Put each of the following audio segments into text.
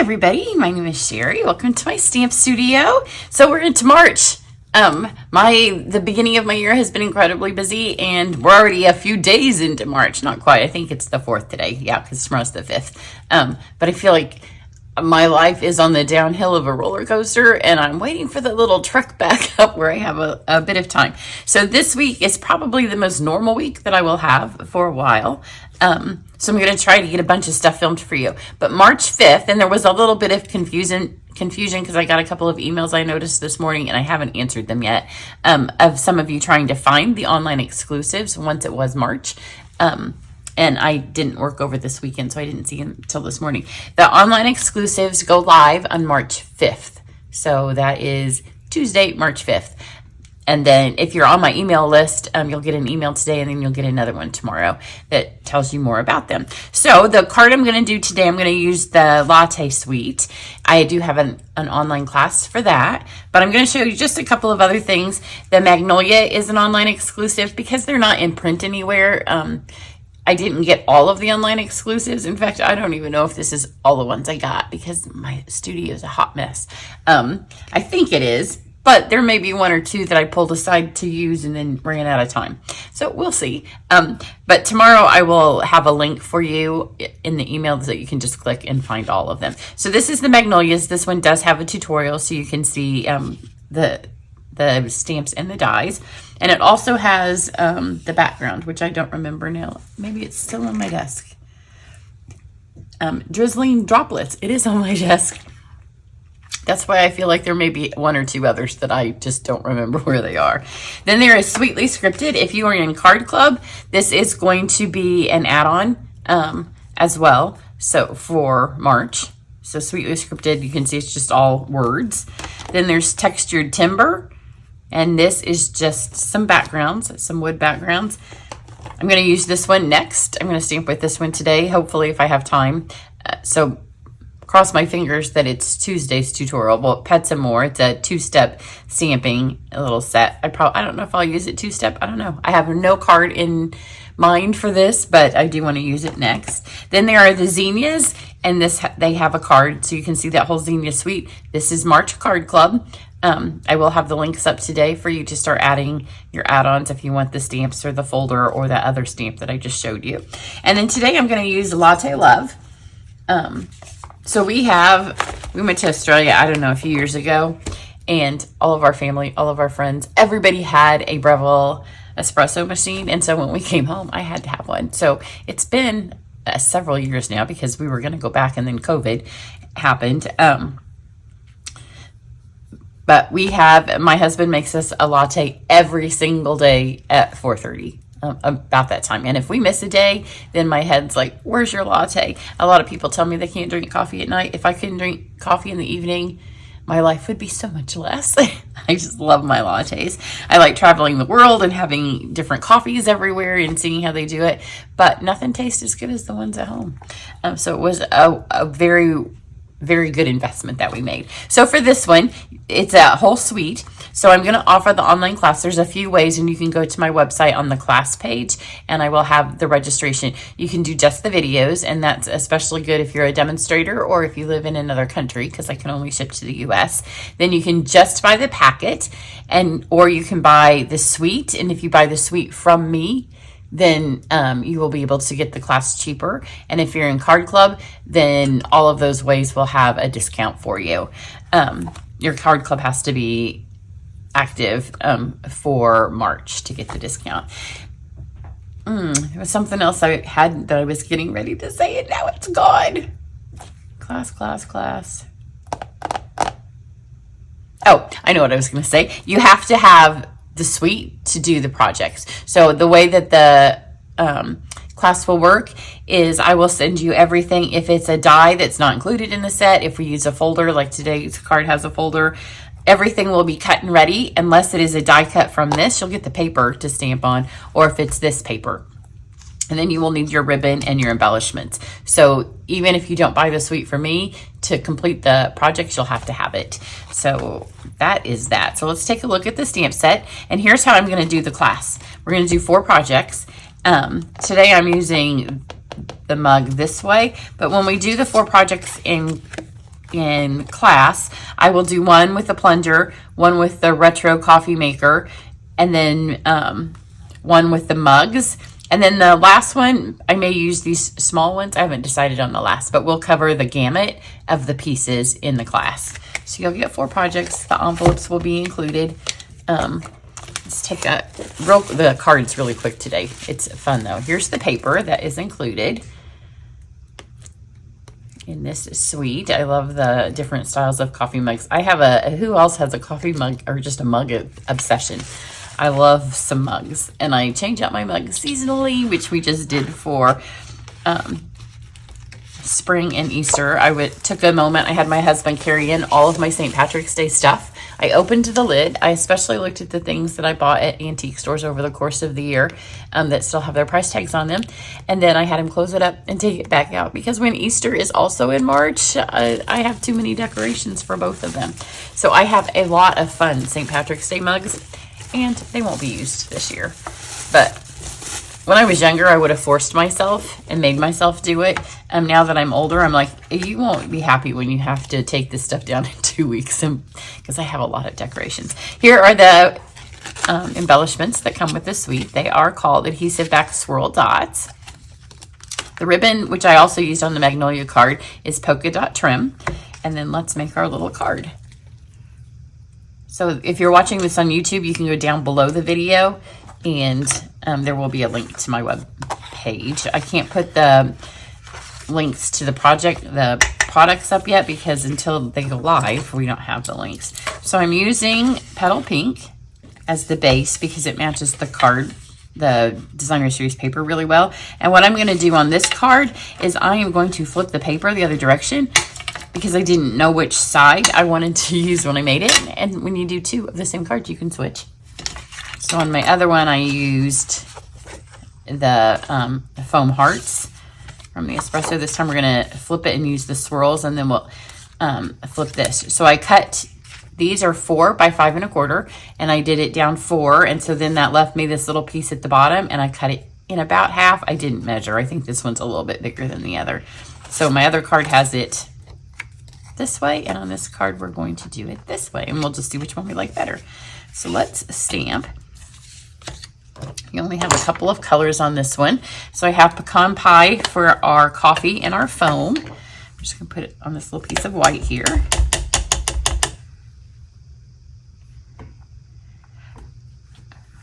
everybody, my name is Sherry. Welcome to my stamp studio. So we're into March. The beginning of my year has been incredibly busy, and we're already a few days into March. Not quite. I think it's the 4th today. Yeah, because tomorrow's the 5th. But I feel like my life is on the downhill of a roller coaster, and I'm waiting for the little truck back up where I have a bit of time. So this week is probably the most normal week that I will have for a while. So I'm going to try to get a bunch of stuff filmed for you. But March 5th, and there was a little bit of confusion because I got a couple of emails I noticed this morning, and I haven't answered them yet, of some of you trying to find the online exclusives once it was March. And I didn't work over this weekend, so I didn't see them until this morning. The online exclusives go live on March 5th. So that is Tuesday, March 5th. And then if you're on my email list, you'll get an email today, and then you'll get another one tomorrow that tells you more about them. So the card I'm going to do today, I'm going to use the Latte suite. I do have an online class for that, but I'm going to show you just a couple of other things. The Magnolia is an online exclusive because they're not in print anywhere. I didn't get all of the online exclusives. In fact, I don't even know if this is all the ones I got because my studio is a hot mess. I think it is. But there may be one or two that I pulled aside to use and then ran out of time. So we'll see. But tomorrow I will have a link for you in the email that you can just click and find all of them. So this is the Magnolias. This one does have a tutorial so you can see the stamps and the dies. And it also has the background, which I don't remember now. Maybe it's still on my desk. Drizzling droplets. It is on my desk. That's why I feel like there may be one or two others that I just don't remember where they are. Then there is Sweetly Scripted. If you are in Card Club, this is going to be an add-on as well. So for March. So Sweetly Scripted, you can see it's just all words. Then there's Textured Timber. And this is just some backgrounds, some wood backgrounds. I'm going to use this one next. I'm going to stamp with this one today, hopefully if I have time. So cross my fingers that it's Tuesday's tutorial. Well, Pets and More. It's a 2-step stamping, a little set. I don't know if I'll use it 2-step. I don't know. I have no card in mind for this, but I do want to use it next. Then there are the zinnias, and they have a card, so you can see that whole zinnia suite. This is March Card Club. I will have the links up today for you to start adding your add-ons if you want the stamps or the folder or that other stamp that I just showed you. And then today I'm going to use Latte Love. So we went to Australia, I don't know, a few years ago, and all of our family, all of our friends, everybody had a Breville espresso machine. And so when we came home, I had to have one. So it's been several years now because we were going to go back and then COVID happened. But my husband makes us a latte every single day at 4:30. About that time. And if we miss a day, then my head's like, where's your latte? A lot of people tell me they can't drink coffee at night. If I couldn't drink coffee in the evening, my life would be so much less. I just love my lattes. I like traveling the world and having different coffees everywhere and seeing how they do it, but nothing tastes as good as the ones at home. So it was a very, very good investment that we made. So for this one, it's a whole suite. So I'm going to offer the online class. There's a few ways, and you can go to my website on the class page, and I will have the registration. You can do just the videos, and that's especially good if you're a demonstrator or if you live in another country, because I can only ship to the US. Then you can just buy the packet, or you can buy the suite. And if you buy the suite from me, then you will be able to get the class cheaper. And if you're in Card Club, then all of those ways will have a discount for you. Your Card Club has to be active for March to get the discount. There was something else I had that I was getting ready to say, and now it's gone. Class. Oh, I know what I was going to say. You have to have the suite to do the projects. So the way that the class will work is I will send you everything. If it's a die that's not included in the set, if we use a folder, like today's card has a folder, everything will be cut and ready unless it is a die cut from this. You'll get the paper to stamp on, or if it's this paper. And then you will need your ribbon and your embellishments. So even if you don't buy the suite from me, to complete the project, you'll have to have it. So that is that. So let's take a look at the stamp set. And here's how I'm going to do the class. We're going to do 4 projects. Today I'm using the mug this way. But when we do the 4 projects in in class, I will do one with the plunger, one with the retro coffee maker, and then one with the mugs. And then the last one, I may use these small ones. I haven't decided on the last, but we'll cover the gamut of the pieces in the class. So you'll get 4 projects. The envelopes will be included. Let's take the cards really quick today. It's fun though. Here's the paper that is included. And this is sweet. I love the different styles of coffee mugs. I have who else has a coffee mug or just a mug obsession? I love some mugs, and I change out my mugs seasonally, which we just did for spring and Easter. Took a moment. I had my husband carry in all of my St. Patrick's Day stuff. I opened the lid. I especially looked at the things that I bought at antique stores over the course of the year that still have their price tags on them. And then I had him close it up and take it back out, because when Easter is also in March, I have too many decorations for both of them. So I have a lot of fun St. Patrick's Day mugs, and they won't be used this year. But when I was younger, I would have forced myself and made myself do it. Now that I'm older, I'm like, you won't be happy when you have to take this stuff down in 2 weeks, because I have a lot of decorations. Here are the embellishments that come with the suite. They are called adhesive back swirl dots. The ribbon, which I also used on the Magnolia card, is polka dot trim. And then let's make our little card. So if you're watching this on YouTube, you can go down below the video, and there will be a link to my web page. I can't put the links to the products up yet, because until they go live, we don't have the links. So I'm using Petal Pink as the base because it matches the card, the Designer Series paper, really well. And what I'm going to do on this card is I am going to flip the paper the other direction, because I didn't know which side I wanted to use when I made it. And when you do 2 of the same card, you can switch. So on my other one, I used the foam hearts from the espresso. This time we're going to flip it and use the swirls, and then we'll flip this. So I cut, these are 4 by 5 1/4, and I did it down 4. And so then that left me this little piece at the bottom, and I cut it in about half. I didn't measure. I think this one's a little bit bigger than the other. So my other card has it this way, and on this card we're going to do it this way, and we'll just see which one we like better. So let's stamp. You only have a couple of colors on this one. So I have pecan pie for our coffee and our foam. I'm just going to put it on this little piece of white here.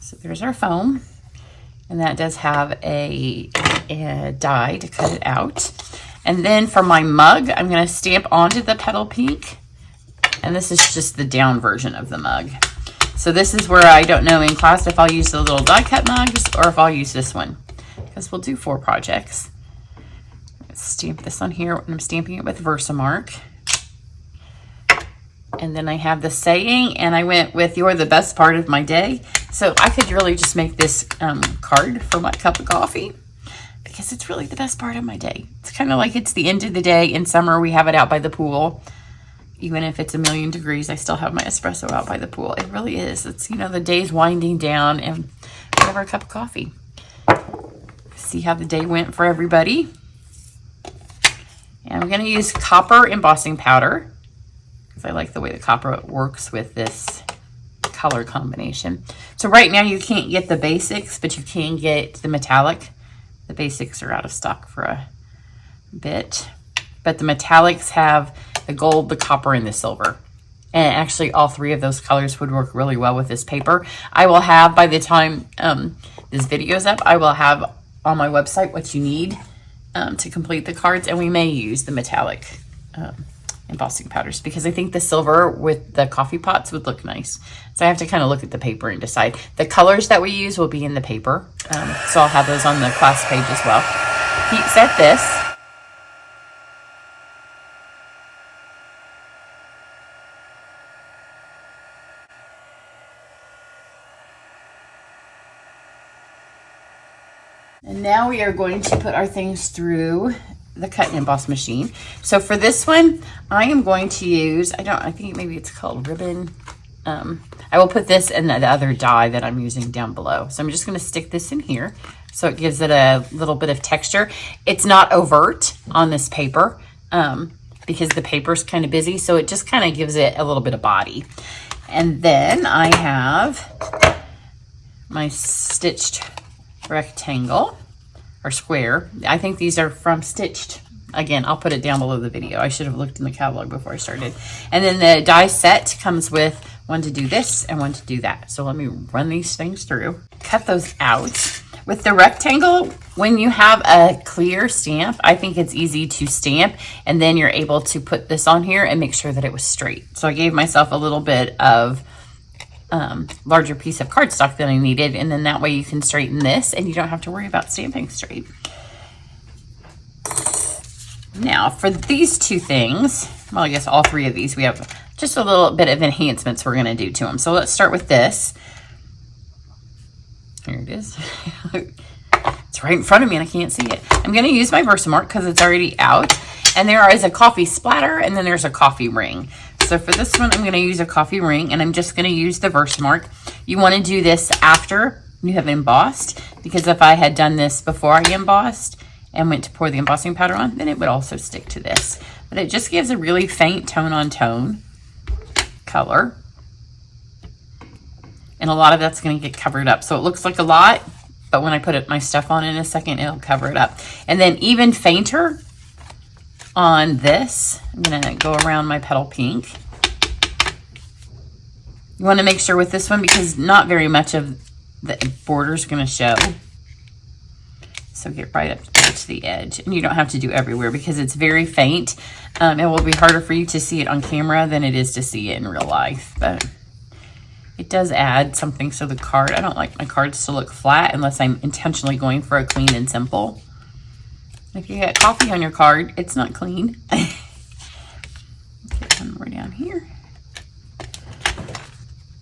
So there's our foam, and that does have a die to cut it out. And then for my mug, I'm going to stamp onto the Petal Pink, and this is just the down version of the mug. So this is where I don't know in class if I'll use the little die cut mugs or if I'll use this one, because we'll do 4 projects. Let's stamp this on here, and I'm stamping it with Versamark. And then I have the saying, and I went with "You're the best part of my day." So I could really just make this card for my cup of coffee, because it's really the best part of my day. It's kind of like it's the end of the day. In summer, we have it out by the pool. Even if it's 1,000,000 degrees, I still have my espresso out by the pool. It really is. It's, the day's winding down, and whatever, a cup of coffee. See how the day went for everybody. And I'm going to use copper embossing powder, because I like the way the copper works with this color combination. So right now you can't get the basics, but you can get the metallic. The basics are out of stock for a bit, but the metallics have the gold, the copper, and the silver. And actually all 3 of those colors would work really well with this paper. I will have, by the time this video is up, I will have on my website what you need to complete the cards, and we may use the metallic embossing powders, because I think the silver with the coffee pots would look nice. So I have to kind of look at the paper and decide. The colors that we use will be in the paper, so I'll have those on the class page as well. Heat set this. And now we are going to put our things through the cut and emboss machine. So for this one, I am going to use, I think maybe it's called ribbon. I will put this in the other die that I'm using down below. So I'm just going to stick this in here so it gives it a little bit of texture. It's not overt on this paper, because the paper's kind of busy, so it just kind of gives it a little bit of body. And then I have my stitched rectangle or square. I think these are from Stitched. Again, I'll put it down below the video. I should have looked in the catalog before I started. And then the die set comes with one to do this and one to do that. So let me run these things through. Cut those out. With the rectangle, when you have a clear stamp, I think it's easy to stamp, and then you're able to put this on here and make sure that it was straight. So I gave myself a little bit of larger piece of cardstock than I needed, and then that way you can straighten this and you don't have to worry about stamping straight. Now for these two things, well, I guess all three of these, we have just a little bit of enhancements we're going to do to them. So let's start with this. Here it is. It's right in front of me and I can't see it. I'm going to use my Versamark because it's already out. And there is a coffee splatter and then there's a coffee ring. So for this one, I'm going to use a coffee ring and I'm just going to use the Versamark. You want to do this after you have embossed, because if I had done this before I embossed and went to pour the embossing powder on, then it would also stick to this. But it just gives a really faint tone on tone color. And a lot of that's going to get covered up. So it looks like a lot, but when I put my stuff on in a second, it'll cover it up. And then even fainter on this, I'm going to go around my petal pink. You want to make sure with this one, because not very much of the border is going to show. So get right up to the edge. And you don't have to do everywhere because it's very faint. It will be harder for you to see it on camera than it is to see it in real life. But it does add something. So the card, I don't like my cards to look flat unless I'm intentionally going for a clean and simple. If you get coffee on your card, it's not clean. Get one more down here.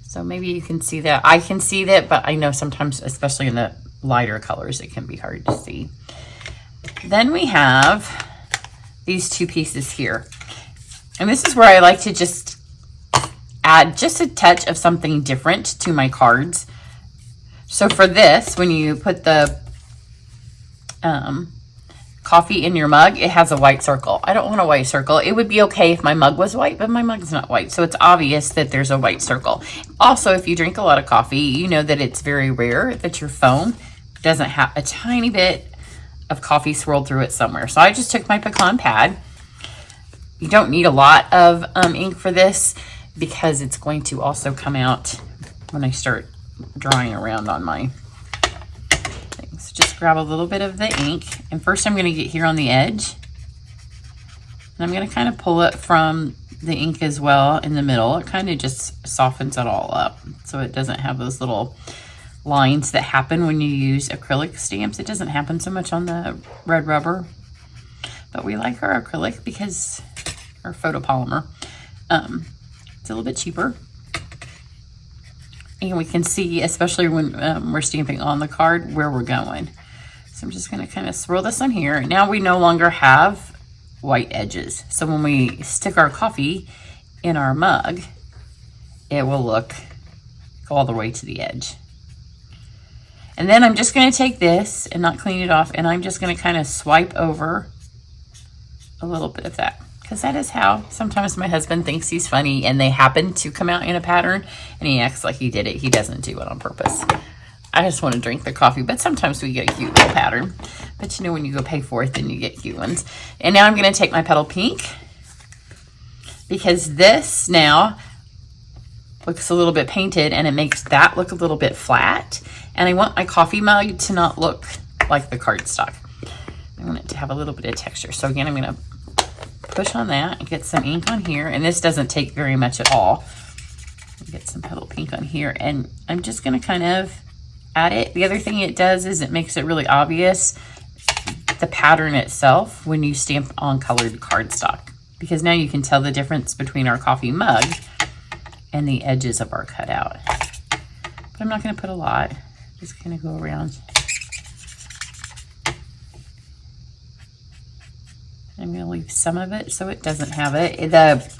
So maybe you can see that. I can see that, but I know sometimes, especially in the lighter colors, it can be hard to see. Then we have these two pieces here. And this is where I like to just add just a touch of something different to my cards. So for this, when you put the coffee in your mug, it has a white circle. I don't want a white circle. It would be okay if my mug was white, but my mug's not white. So it's obvious that there's a white circle. Also, if you drink a lot of coffee, you know that it's very rare that your foam doesn't have a tiny bit of coffee swirled through it somewhere. So I just took my pecan pad. You don't need a lot of ink for this because it's going to also come out when I start drawing around on my things. Just grab a little bit of the ink, and first I'm going to get here on the edge, and I'm going to kind of pull it from the ink as well in the middle. It kind of just softens it all up so it doesn't have those little lines that happen when you use acrylic stamps. It doesn't happen so much on the red rubber, but we like our acrylic because our photopolymer, it's a little bit cheaper. And we can see, especially when we're stamping on the card, where we're going. So I'm just going to kind of swirl this on here. Now we no longer have white edges. So when we stick our coffee in our mug, it will go all the way to the edge. And then I'm just going to take this and not clean it off, and I'm just going to kind of swipe over a little bit of that. Because that is how sometimes my husband thinks he's funny and they happen to come out in a pattern and he acts like he did it. He doesn't do it on purpose. I just want to drink the coffee, but sometimes we get a cute little pattern. But you know, when you go pay for it, then you get cute ones. And now I'm going to take my petal pink, because this now looks a little bit painted and it makes that look a little bit flat. And I want my coffee mug to not look like the cardstock. I want it to have a little bit of texture. So again, I'm going to push on that and get some ink on here, and this doesn't take very much at all. Get some petal pink on here, and I'm just going to kind of add it. The other thing it does is it makes it really obvious, the pattern itself, when you stamp on colored cardstock, because now you can tell the difference between our coffee mug and the edges of our cutout. But I'm not going to put a lot, just kind of go around. I'm going to leave some of it so it doesn't have it. The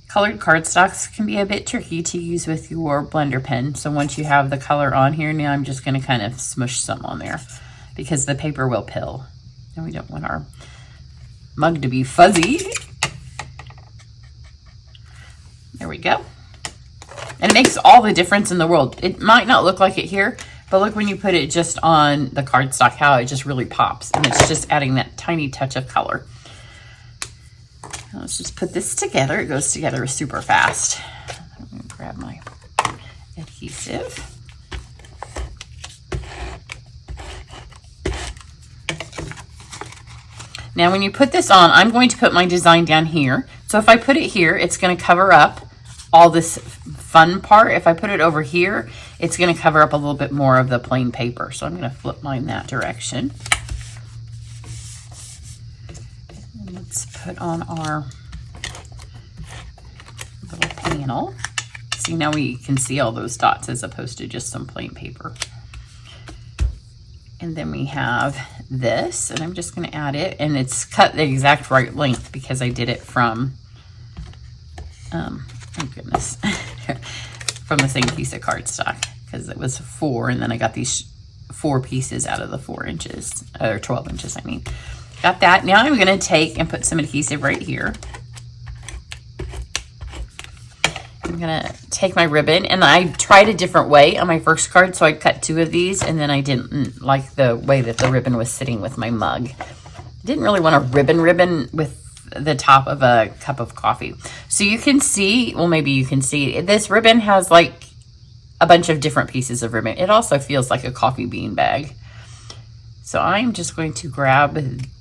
colored cardstocks can be a bit tricky to use with your blender pen. So once you have the color on here, now I'm just going to kind of smush some on there because the paper will pill. And we don't want our mug to be fuzzy. There we go. And it makes all the difference in the world. It might not look like it here, but look when you put it just on the cardstock, how it just really pops. And it's just adding that tiny touch of color. Now let's just put this together. It goes together super fast. I'm going to grab my adhesive. Now when you put this on, I'm going to put my design down here. So if I put it here, it's going to cover up all this fun part. If I put it over here, it's going to cover up a little bit more of the plain paper. So I'm going to flip mine that direction. And let's put on our little panel. See, now we can see all those dots as opposed to just some plain paper. And then we have this, and I'm just going to add it, and it's cut the exact right length because I did it from, oh goodness, from the same piece of cardstock, because it was 4, and then I got these 4 pieces out of the 4 inches, or 12 inches, I mean. Got that. Now I'm going to take and put some adhesive right here. I'm going to take my ribbon, and I tried a different way on my first card, so I cut 2 of these, and then I didn't like the way that the ribbon was sitting with my mug. I didn't really want a ribbon with the top of a cup of coffee. So you can see, well, maybe you can see, this ribbon has like a bunch of different pieces of ribbon. It also feels like a coffee bean bag. So I'm just going to grab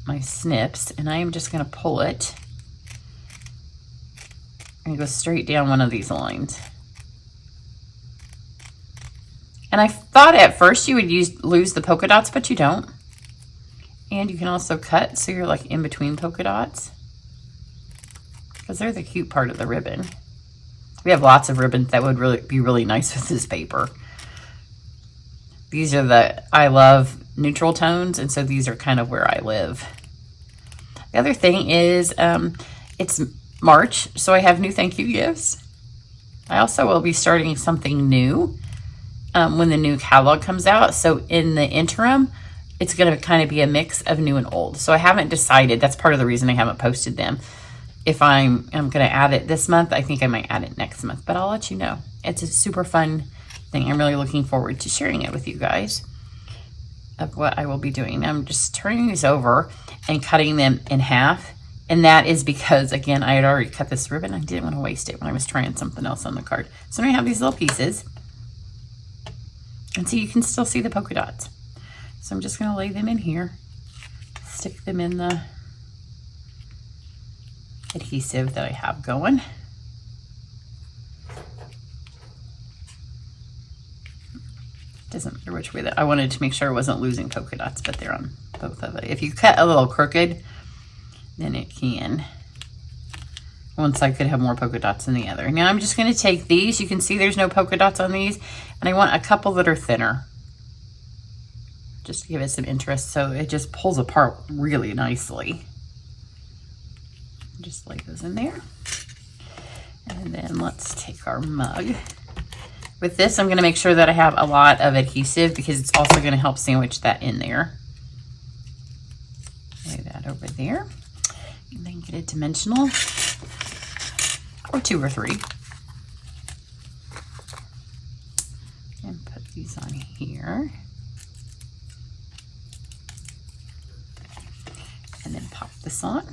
my snips, and I am just going to pull it and go straight down one of these lines. And I thought at first you would lose the polka dots, but you don't. And you can also cut so you're like in between polka dots, because they're the cute part of the ribbon. We have lots of ribbons that would be really nice with this paper. These are I love neutral tones, and so these are kind of where I live. The other thing is it's March, so I have new thank you gifts. I also will be starting something new when the new catalog comes out. So in the interim, it's going to kind of be a mix of new and old. So I haven't decided. That's part of the reason I haven't posted them. If I'm going to add it this month, I think I might add it next month, but I'll let you know. It's a super fun thing. I'm really looking forward to sharing it with you guys of what I will be doing. I'm just turning these over and cutting them in half. And that is because, again, I had already cut this ribbon. I didn't want to waste it when I was trying something else on the card. So now I have these little pieces. And so you can still see the polka dots. So I'm just going to lay them in here. Stick them in the adhesive that I have going. Doesn't matter which way that I wanted to make sure I wasn't losing polka dots, but they're on both of it. If you cut a little crooked, then it can. One side could have more polka dots than the other. Now I'm just going to take these. You can see there's no polka dots on these, and I want a couple that are thinner, just to give it some interest, so it just pulls apart really nicely. Just lay those in there. And then let's take our mug. With this, I'm going to make sure that I have a lot of adhesive, because it's also going to help sandwich that in there. Lay that over there. And then get a dimensional, or 2 or 3. And put these on here. And then pop this on.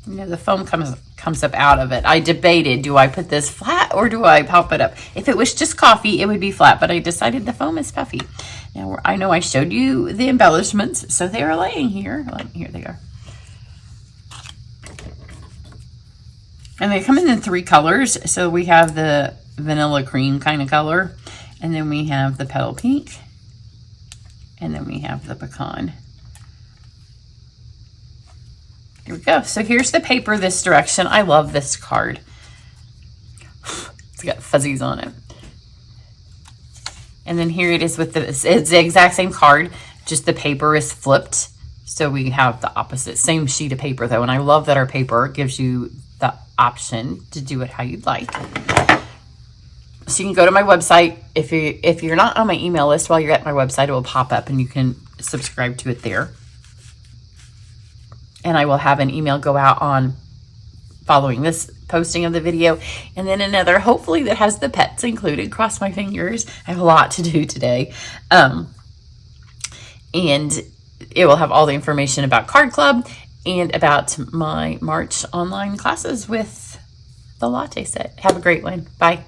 You know, the foam comes up out of it. I debated, do I put this flat or do I pop it up? If it was just coffee, it would be flat, but I decided the foam is puffy. Now, I know I showed you the embellishments, so they are laying here. Here they are. And they come in 3 colors. So we have the vanilla cream kind of color, and then we have the petal pink, and then we have the pecan. Here we go. So here's the paper this direction. I love this card. It's got fuzzies on it. And then here it is with it's the exact same card, just the paper is flipped. So we have the opposite, same sheet of paper though. And I love that our paper gives you the option to do it how you'd like. So you can go to my website. If you're not on my email list while you're at my website, it will pop up and you can subscribe to it there. And I will have an email go out on following this posting of the video, and then another hopefully that has the pets included. Cross my fingers. I have a lot to do today. And it will have all the information about Card Club and about my March online classes with the Latte set. Have a great one. Bye.